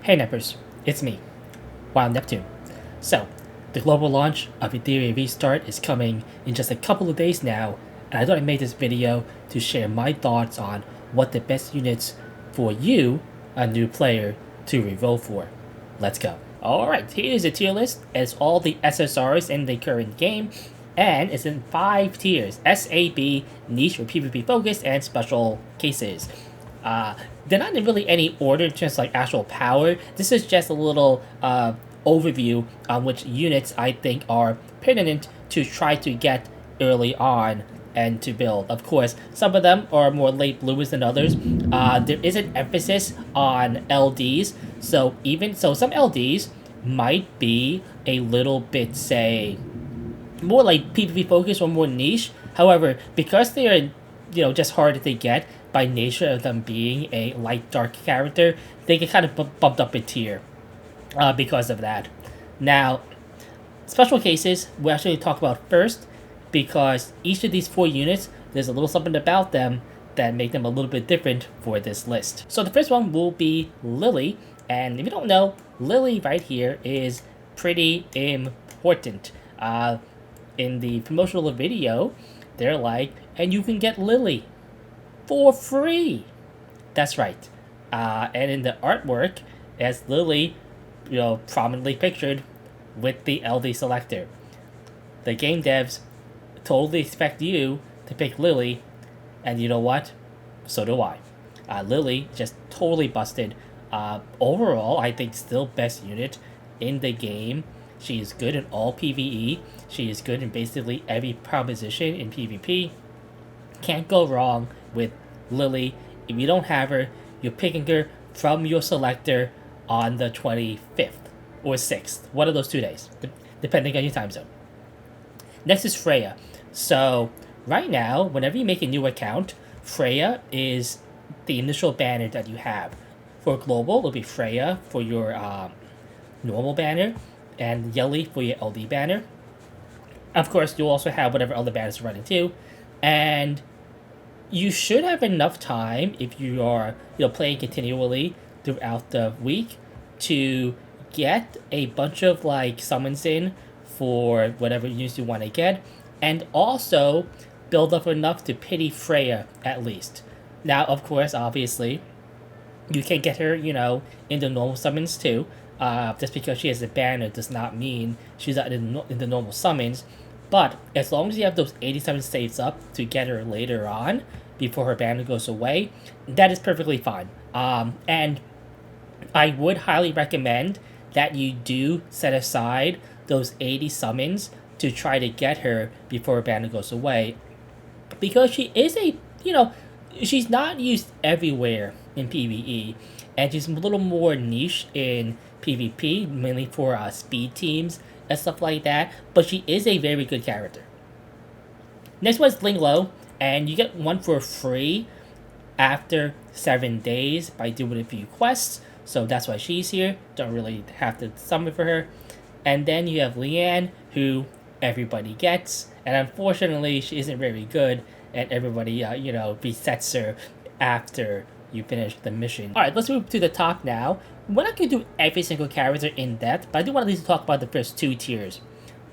Hey Nepers, it's me, Wild Neptune. So, the global launch of Etheria Restart is coming in just a couple of days now, and I thought I'd make this video to share my thoughts on what the best units for you, a new player, to reroll for. Let's go. Alright, here's a tier list as all the SSRs in the current game, and it's in 5 tiers: SAB, Niche or PvP Focused, and Special Cases. They're not in really any order in terms of like actual power. This is just a little overview on which units I think are pertinent to try to get early on and to build. Of course, some of them are more late bloomers than others. There is an emphasis on LDs, so some LDs might be a little bit, say, more like PvP focused or more niche. However, because they are just harder to get by nature of them being a light dark character, they get kind of bumped up in tier because of that. Now, special cases we'll actually talk about first, because each of these 4 units, there's a little something about them that make them a little bit different for this list. So the first one will be Lily, and if you don't know, Lily right here is pretty important. In the promotional video, they're like, and you can get Lily for free. That's right. And in the artwork, as Lily, prominently pictured with the LD selector. The game devs totally expect you to pick Lily, and you know what? So do I. Lily just totally busted. Overall, I think still best unit in the game. She is good in all PvE. She is good in basically every proposition in PvP. Can't go wrong with Lily. If you don't have her, you're picking her from your selector on the 25th or 6th. One of those 2 days, depending on your time zone. Next is Freya. So right now, whenever you make a new account, Freya is the initial banner that you have. For global, it'll be Freya for your normal banner, and Yelly for your LD banner. Of course, you'll also have whatever other banners are running too, and you should have enough time if you are playing continually throughout the week to get a bunch of like summons in for whatever units you want to get, and also build up enough to pity Freya at least. Now, of course, obviously, you can get her, in the normal summons too. Just because she has a banner does not mean she's not in the normal summons. But as long as you have those 87 saves up to get her later on, before her banner goes away, that is perfectly fine. And I would highly recommend that you do set aside those 80 summons to try to get her before her banner goes away. Because she is she's not used everywhere in PvE, and she's a little more niche in PvP, mainly for speed teams and stuff like that, but she is a very good character. Next one is Linglo, and you get one for free after 7 days by doing a few quests, so that's why she's here. Don't really have to summon for her. And then you have Leanne, who everybody gets, and unfortunately she isn't very good, and everybody resets her after you finish the mission. Alright, let's move to the top now. We're not going to do every single character in depth, but I do want to at least talk about the first 2 tiers.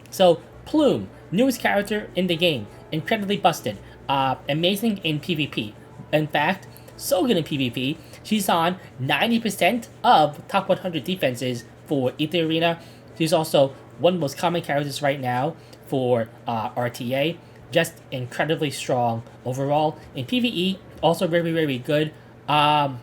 So, Plume, newest character in the game, incredibly busted, amazing in PvP. In fact, so good in PvP, she's on 90% of top 100 defenses for Etheria Arena. She's also one of the most common characters right now for RTA. Just incredibly strong overall. In PvE, also very, very good. Hard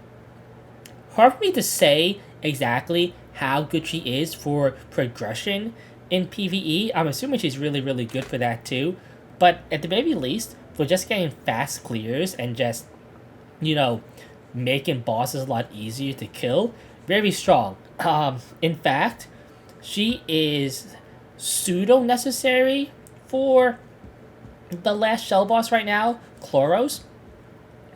for me to say exactly how good she is for progression in PvE. I'm assuming she's really, really good for that too. But at the very least, for just getting fast clears and just, making bosses a lot easier to kill, very strong. In fact, she is pseudo-necessary for the last shell boss right now, Chloros.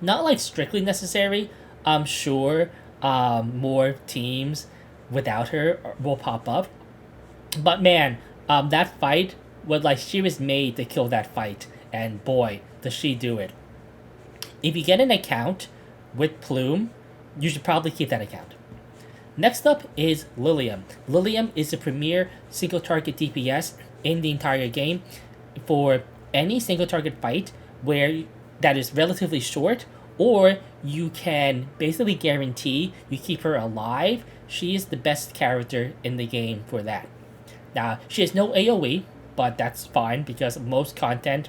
Not like strictly necessary. I'm sure more teams without her will pop up. But man, that fight she was made to kill that fight, and boy, does she do it. If you get an account with Plume, you should probably keep that account. Next up is Lilium. Lilium is the premier single target DPS in the entire game for any single target fight where that is relatively short, or you can basically guarantee you keep her alive. She is the best character in the game for that. Now, she has no AoE, but that's fine because most content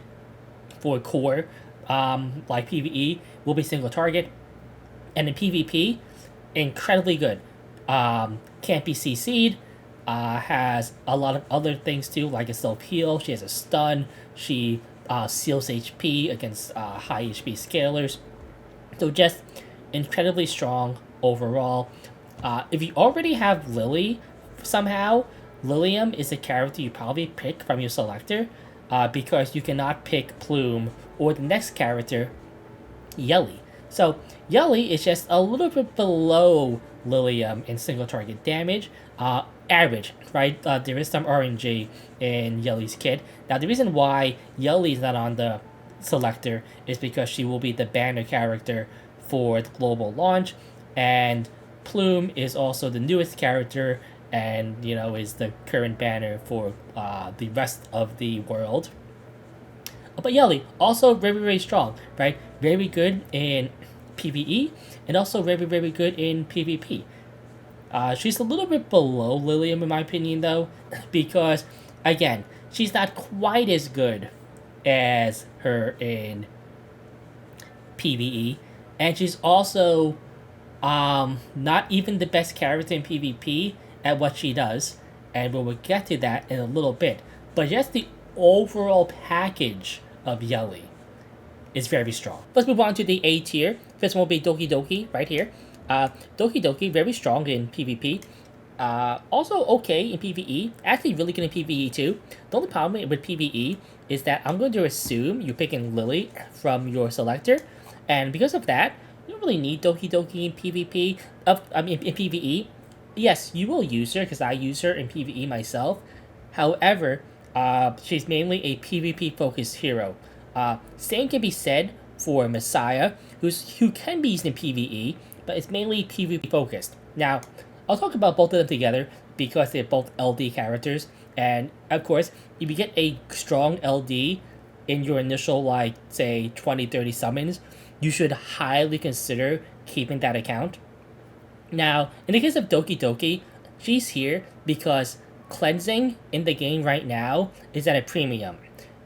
for core, like PvE, will be single target. And in PvP, incredibly good. Can't be CC'd, has a lot of other things too, like a self heal. She has a stun. She seals HP against high HP scalers. So just incredibly strong overall. If you already have Lily, somehow, Lilium is a character you probably pick from your selector, because you cannot pick Plume or the next character, Yelly. So Yelly is just a little bit below Lilium in single target damage. Average, right? There is some RNG in Yelly's kit. Now, the reason why Yelly is not on the selector is because she will be the banner character for the global launch, and Plume is also the newest character and, is the current banner for the rest of the world. But Yelly, also very, very strong, right? Very good in PvE, and also very, very good in PvP. She's a little bit below Lilium, in my opinion, though, because, again, she's not quite as good as her in PvE, and she's also not even the best character in PvP at what she does, and we'll get to that in a little bit. But just the overall package of Yelly is very strong. Let's move on to the A tier. First one will be Doki Doki, right here. Doki Doki, very strong in PvP. Also okay in PvE. Actually really good in PvE too. The only problem with PvE is that I'm going to assume you're picking Lily from your selector. And because of that, you don't really need Doki Doki in PvP. In PvE. Yes, you will use her because I use her in PvE myself. However, she's mainly a PvP focused hero. Same can be said for Messiah, who can be used in PvE, but it's mainly PvP focused. Now, I'll talk about both of them together because they're both LD characters, and of course, if you get a strong LD in your initial, like, say, 20-30 summons, you should highly consider keeping that account. Now, in the case of Doki Doki, she's here because cleansing in the game right now is at a premium.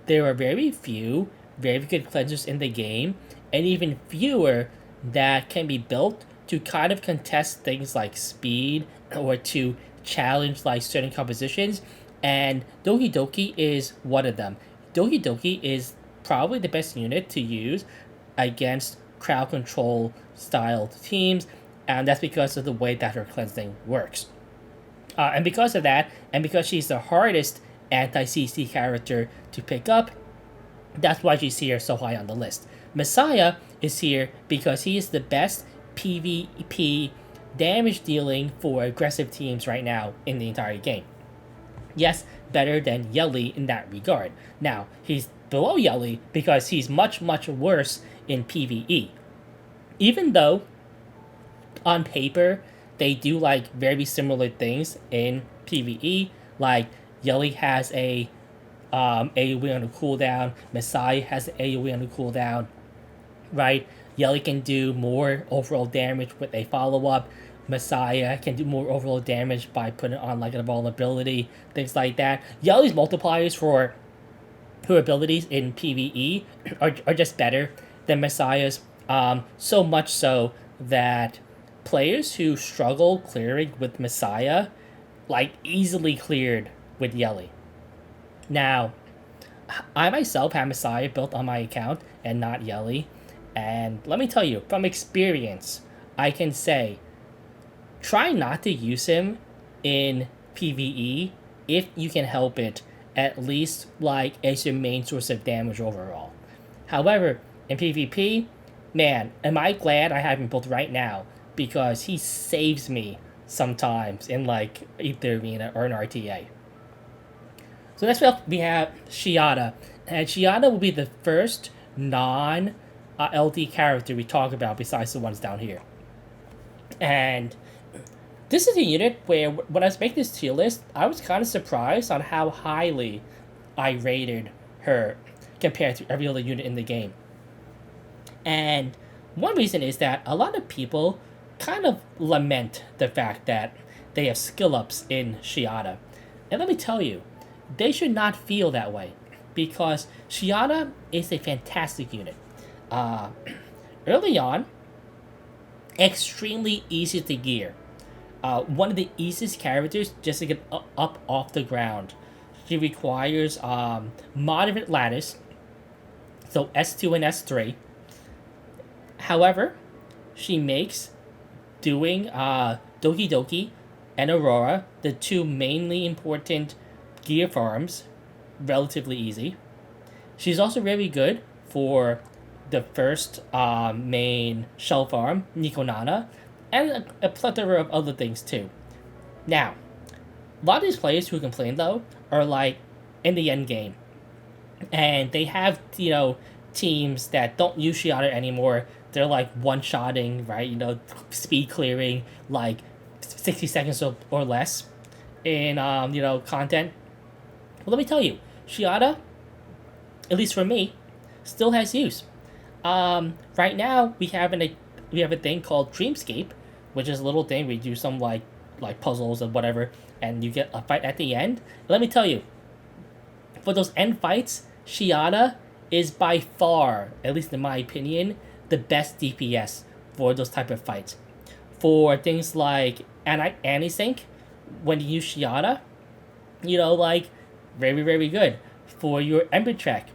There are very few very good cleansers in the game, and even fewer that can be built to kind of contest things like speed or to challenge like certain compositions, and Doki Doki is one of them. Doki Doki is probably the best unit to use against crowd control style teams, and that's because of the way that her cleansing works. And because of that, and because she's the hardest anti-CC character to pick up, that's why she's here so high on the list. Messiah is here because he is the best PvP damage dealing for aggressive teams right now in the entire game. Yes, better than Yelly in that regard. Now, he's below Yelly because he's much, much worse in PvE. Even though, on paper, they do like very similar things in PvE, like Yelly has a AoE on a cooldown, Messiah has an AoE on a cooldown, right? Yelly can do more overall damage with a follow-up. Messiah can do more overall damage by putting on like an vulnerability, things like that. Yelly's multipliers for her abilities in PvE are just better than Messiah's. So much so that players who struggle clearing with Messiah, like, easily cleared with Yelly. Now, I myself have Messiah built on my account and not Yelly, and let me tell you, from experience, I can say, try not to use him in PvE if you can help it, at least like as your main source of damage overall. However, in PvP, man, am I glad I have him built right now, because he saves me sometimes in like Etheria or an RTA. So next up we have Shiada, and Shiada will be the first non-LD character we talk about besides the ones down here. And This is a unit where when I was making this tier list, I was kind of surprised on how highly I rated her compared to every other unit in the game. And one reason is that a lot of people kind of lament the fact that they have skill ups in Shiata. And let me tell you, they should not feel that way because Shiata is a fantastic unit. Uh, Early on, extremely easy to gear. One of the easiest characters just to get up off the ground. She requires moderate lattice, so S2 and S3. However, she makes doing Doki Doki and Aurora, the two mainly important gear farms, relatively easy. She's also very good for the first main shell farm, Nikonana, and a plethora of other things too. Now, a lot of these players who complain though are like in the end game, and they have teams that don't use Shiata anymore. They're like one-shotting, right? Speed clearing like 60 seconds or less in content. Well, let me tell you, Shiata, at least for me, still has use. Right now we have a thing called Dreamscape, which is a little thing where you do some like puzzles and whatever, and you get a fight at the end. Let me tell you, for those end fights, Shiata is by far, at least in my opinion, the best DPS for those type of fights. For things like anti-sync, when you use Shiata, like very, very good. For your Ember Trek,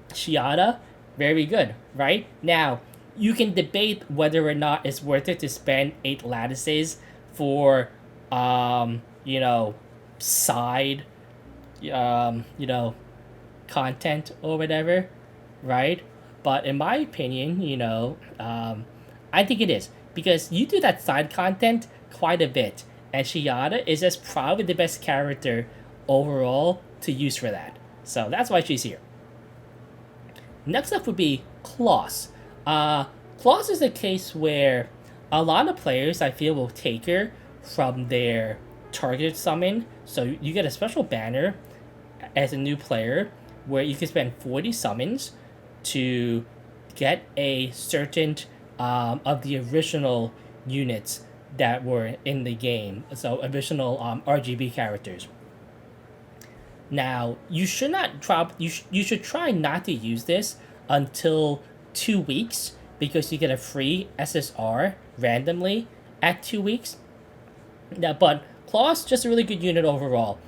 Shiata, very good, right? Now, you can debate whether or not it's worth it to spend 8 lattices for, side, content or whatever, right? But in my opinion, I think it is. Because you do that side content quite a bit, and Shiata is just probably the best character overall to use for that. So that's why she's here. Next up would be Kloss. Kloss is a case where a lot of players, I feel, will take her from their targeted summon. So you get a special banner as a new player where you can spend 40 summons to get a certain of the original units that were in the game. So original RGB characters. Now, you should not drop. You should try not to use this until 2 weeks because you get a free SSR randomly at 2 weeks. Now, but Kloss just a really good unit overall.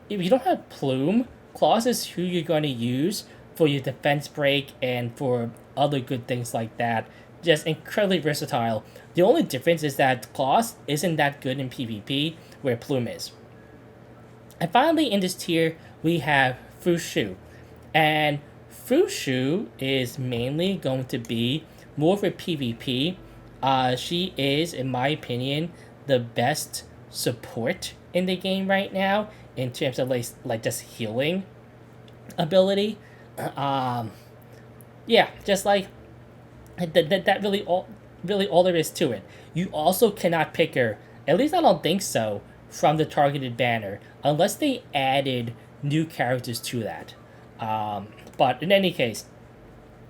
If you don't have Plume, Kloss is who you're going to use for your defense break and for other good things like that. Just incredibly versatile. The only difference is that Kloss isn't that good in PvP where Plume is. And finally, in this tier, we have Fushu. And Fushu is mainly going to be more for PvP. She is, in my opinion, the best support in the game right now in terms of like just healing ability. Yeah, just like that really all there is to it. You also cannot pick her, at least I don't think so, from the targeted banner unless they added new characters to that. But in any case,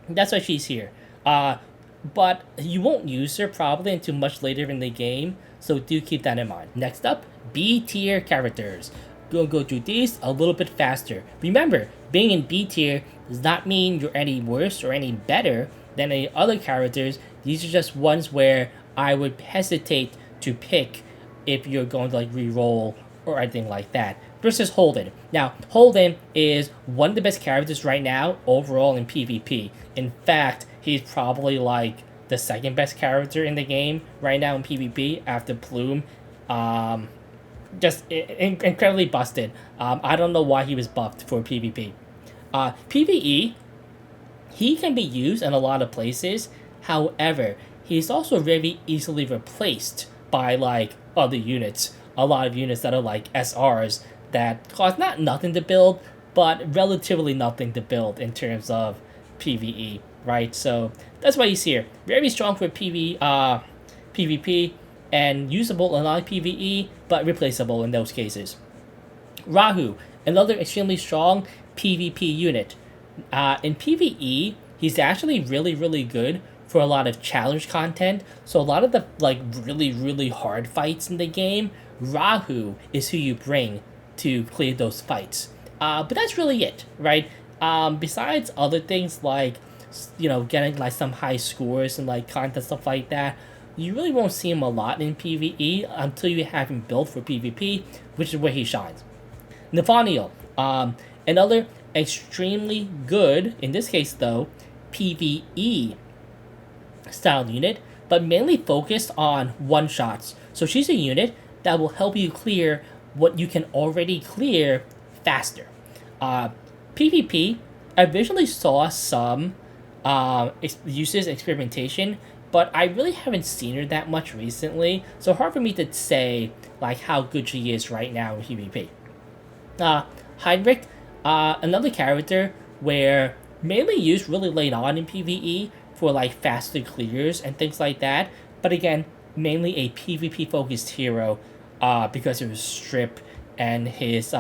that's why she's here. But you won't use her probably until much later in the game, so do keep that in mind. Next up, B tier characters. We'll go through these a little bit faster. Remember, being in B tier does not mean you're any worse or any better than any other characters. These are just ones where I would hesitate to pick if you're going to like re-roll or anything like that. Versus Holden. Now, Holden is one of the best characters right now overall in PvP. In fact, he's probably like the second best character in the game right now in PvP after Plume. Just incredibly busted. I don't know why he was buffed for PvP. PvE, he can be used in a lot of places. However, he's also very easily replaced by like other units. A lot of units that are like SRs that cost not nothing to build, but relatively nothing to build in terms of PvE, right? So that's why he's here. Very strong for PvP. and usable in a lot of PvE, but replaceable in those cases. Rahu, another extremely strong PvP unit. In PvE, he's actually really good for a lot of challenge content. So a lot of the really hard fights in the game, Rahu is who you bring to clear those fights. But that's really it, right? Besides other things like getting like some high scores and like content stuff like that, you really won't see him a lot in PvE until you have him built for PvP, which is where he shines. Nathaniel, another extremely good, in this case though, PvE style unit, but mainly focused on one-shots. So she's a unit that will help you clear what you can already clear faster. PvP, I visually saw some uses experimentation, but I really haven't seen her that much recently, so hard for me to say like how good she is right now in PvP. Heinrich, another character where mainly used really late on in PvE for like faster clears and things like that, but again, mainly a PvP focused hero because of his strip and his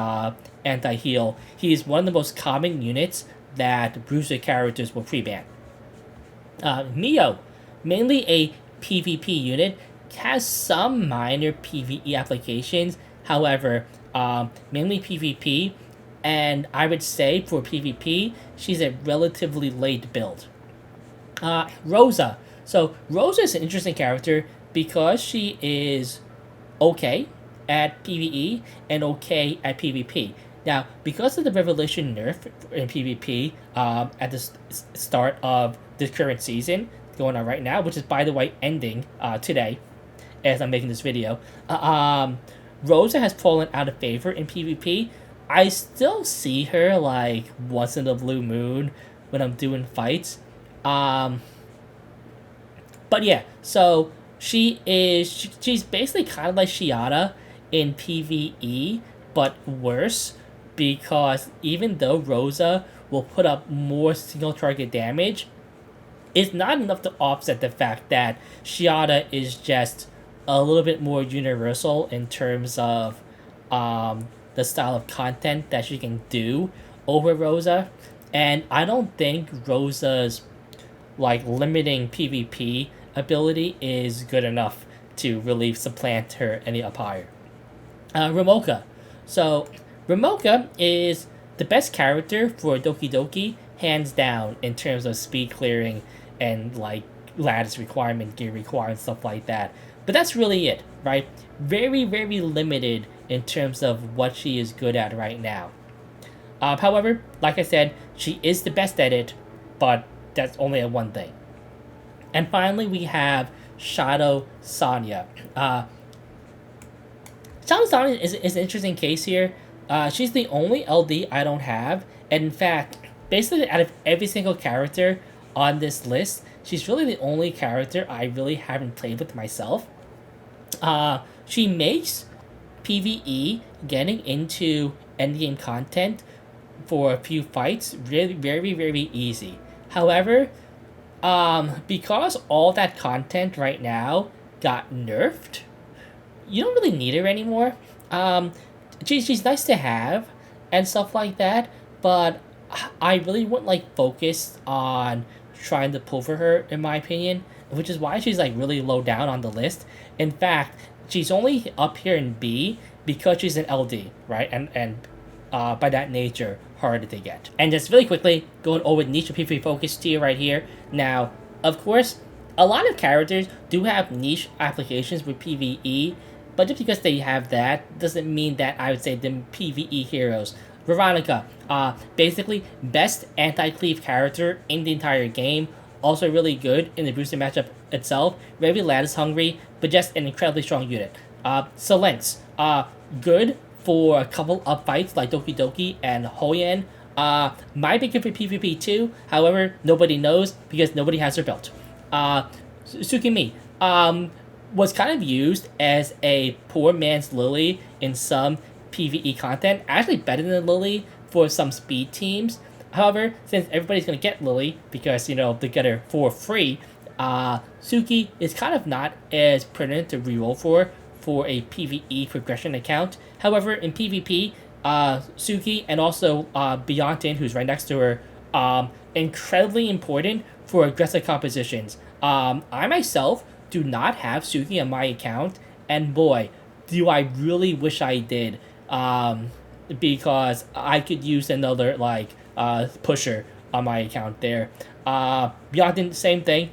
anti-heal. He is one of the most common units that bruiser characters will pre-ban. Mio, mainly a PvP unit, has some minor PvE applications, however, mainly PvP, and I would say for PvP, she's a relatively late build. Rosa. So Rosa is an interesting character because she is okay at PvE and okay at PvP. Now, because of the Revelation nerf in PvP at the start of the current season going on right now, which is, by the way, ending today as I'm making this video, Rosa has fallen out of favor in PvP. I still see her like once in a blue moon when I'm doing fights. But yeah, so she's basically kind of like Shiata in PvE, but worse, because even though Rosa will put up more single target damage, it's not enough to offset the fact that Shiata is just a little bit more universal in terms of the style of content that she can do over Rosa. And I don't think Rosa's like limiting PvP ability is good enough to really supplant her any up higher. Ramoka. So Ramoka is the best character for Doki Doki, hands down, in terms of speed clearing and like lattice requirement, gear requirement, stuff like that. But that's really it, right? Very limited in terms of what she is good at right now. However, like I said, she is the best at it, but that's only a one thing. And finally, we have Shadow Sonya. Shadow Sonya is an interesting case here. She's the only LD I don't have, and in fact, basically out of every single character on this list, she's really the only character I really haven't played with myself. She makes PvE getting into endgame content for a few fights really very easy. However, because all that content right now got nerfed, you don't really need her anymore. She's nice to have and stuff like that, but I really wouldn't like focus on trying to pull for her, in my opinion, which is why she's like really low down on the list. In fact, she's only up here in B because she's an LD, right? And by that nature, harder to get. And just really quickly, going over niche PvP focus tier right here. Now, of course, a lot of characters do have niche applications with PvE, but just because they have that doesn't mean that I would say them PvE heroes. Veronica, basically best anti-cleave character in the entire game. Also really good in the booster matchup itself. Very lattice hungry, but just an incredibly strong unit. Selenx, good for a couple of fights like Doki Doki and Hoyen. Might be good for PvP too, however, nobody knows because nobody has her built. Tsukimi, was kind of used as a poor man's Lily in some PvE content. Actually better than Lily for some speed teams. However, since everybody's going to get Lily because, they get her for free, Suki is kind of not as pertinent to reroll for a PvE progression account. However, in PvP, Suki and also Beyontin, who's right next to her, incredibly important for aggressive compositions. I myself do not have Suki on my account, and boy, do I really wish I did. Because I could use another pusher on my account there. Beyond same thing.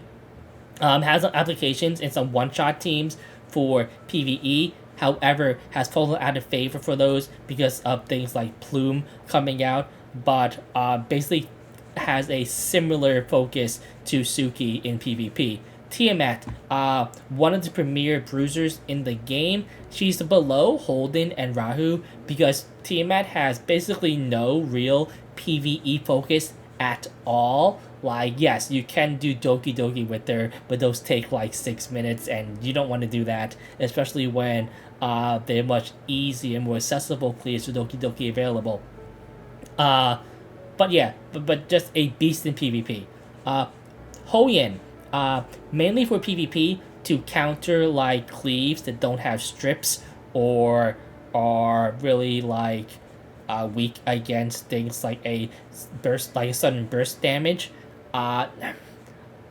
Has applications in some one-shot teams for PvE. However, has fallen out of favor for those because of things like Plume coming out. But basically has a similar focus to Suki in PvP. Tiamat, one of the premier bruisers in the game. She's below Holden and Rahu because Tiamat has basically no real PvE focus at all. Like, yes, you can do Doki Doki with her, but those take like 6 minutes, and you don't want to do that, especially when they're much easier and more accessible players for Doki Doki available. But yeah, but just a beast in PvP. Hoyen, mainly for PvP to counter like cleaves that don't have strips or are really weak against things like a burst, like a sudden burst damage.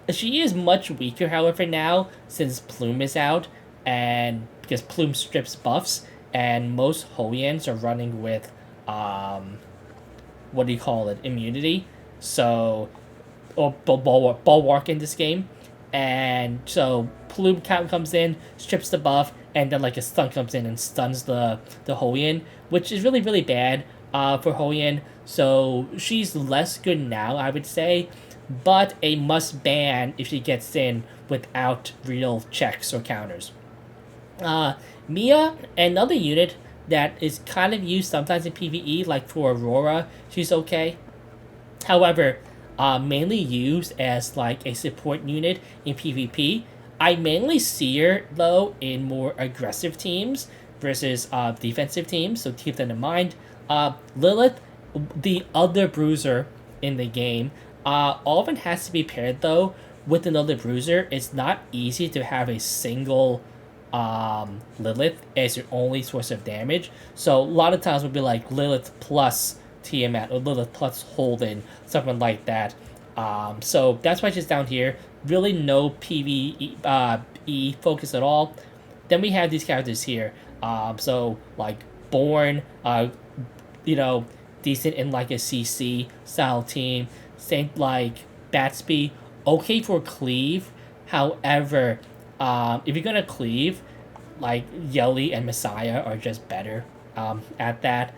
She is much weaker, however, now since Plume is out, and because Plume strips buffs, and most Hoyens are running with what do you call it, immunity, so or bulwark in this game, and so Plume count comes in, strips the buff, and then like a stun comes in and stuns the Hoyen, which is really really bad for Hoyen. So she's less good now, I would say, but a must ban if she gets in without real checks or counters. Mia, another unit that is kind of used sometimes in PvE, like for Aurora, she's okay. However, mainly used as like a support unit in PvP. I mainly see her though in more aggressive teams versus defensive teams, so keep that in mind. Lilith, the other bruiser in the game, often has to be paired though with another bruiser. It's not easy to have a single Lilith as your only source of damage. So a lot of times we'll be like Lilith plus Tiamat or Lilith plus Holden, something like that. So that's why she's down here. Really no PvE focus at all. Then we have these characters here. So like Born, decent in like a CC style team. Same like Batsby, okay for cleave. However, if you're gonna cleave, like Yelly and Messiah are just better at that.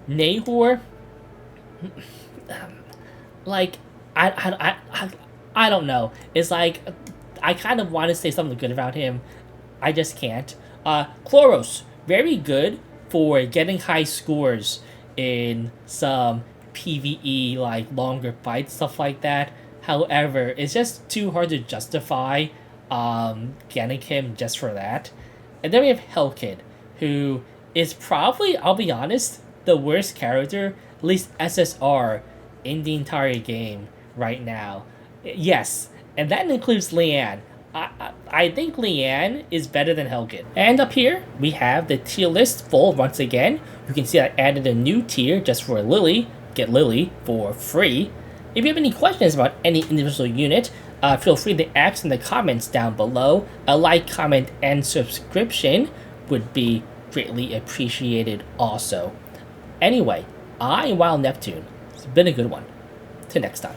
Nahor, like I don't know. It's like I kind of want to say something good about him, I just can't. Chloros, very good for getting high scores in some PvE like longer fights, stuff like that. However, it's just too hard to justify getting him just for that. And then we have Hellkid, who is probably, I'll be honest, the worst character, at least SSR, in the entire game right now. Yes, and that includes Leanne. I think Leanne is better than Hellkid. And up here, we have the tier list full once again. You can see I added a new tier just for Lily. Get Lily for free. If you have any questions about any individual unit, feel free to ask in the comments down below. A like, comment, and subscription would be greatly appreciated also. Anyway, I am Wild Neptune. It's been a good one. Till next time.